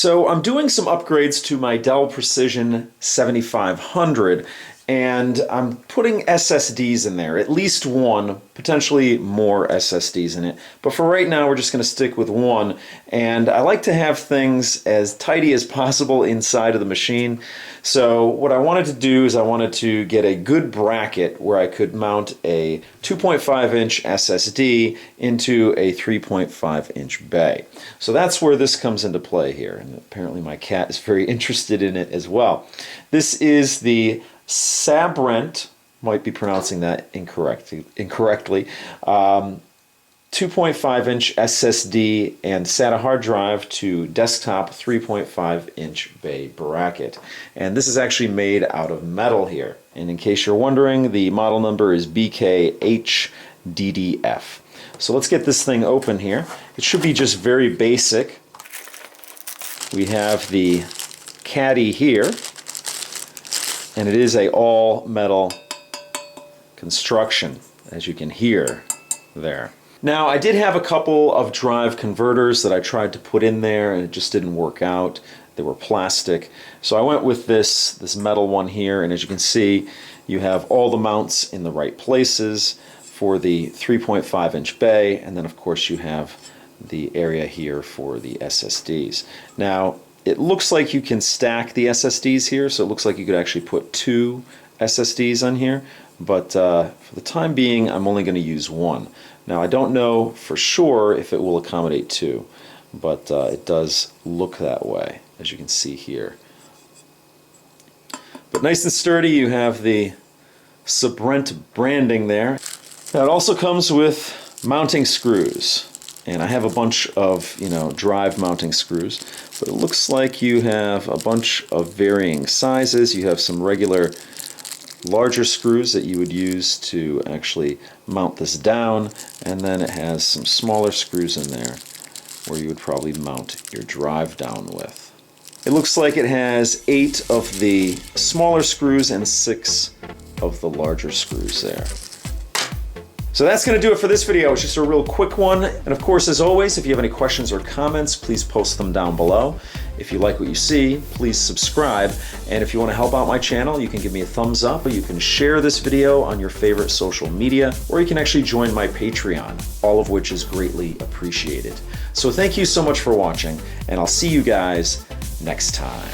So I'm doing some upgrades to my Dell Precision 7500, and I'm putting SSDs in there, at least one, potentially more SSDs in it. But for right now, we're just going to stick with one. And I like to have things as tidy as possible inside of the machine. So what I wanted to do is I wanted to get a good bracket where I could mount a 2.5-inch SSD into a 3.5-inch bay. So that's where this comes into play here. And apparently my cat is very interested in it as well. This is the Sabrent, might be pronouncing that incorrectly, 2.5-inch SSD and SATA hard drive to desktop 3.5-inch bay bracket. And this is actually made out of metal here. And in case you're wondering, the model number is BK-HDDF. So let's get this thing open here. It should be just very basic. We have the caddy here, and it is a all metal construction, as you can hear there. Now, I did have a couple of drive converters that I tried to put in there and it just didn't work out. They were plastic. So I went with this metal one here, and as you can see, you have all the mounts in the right places for the 3.5-inch bay, and then of course you have the area here for the SSDs. Now, it looks like you can stack the SSDs here, so it looks like you could actually put 2 SSDs on here, but for the time being, I'm only going to use one. Now, I don't know for sure if it will accommodate 2, but it does look that way, as you can see here. But nice and sturdy, you have the Sabrent branding there. Now, it also comes with mounting screws. And I have a bunch of, drive mounting screws, but it looks like you have a bunch of varying sizes. You have some regular larger screws that you would use to actually mount this down, and then it has some smaller screws in there where you would probably mount your drive down with. It looks like it has 8 of the smaller screws and 6 of the larger screws there. So that's going to do it for this video. It's just a real quick one. And of course, as always, if you have any questions or comments, please post them down below. If you like what you see, please subscribe. And if you want to help out my channel, you can give me a thumbs up, or you can share this video on your favorite social media, or you can actually join my Patreon, all of which is greatly appreciated. So thank you so much for watching, and I'll see you guys next time.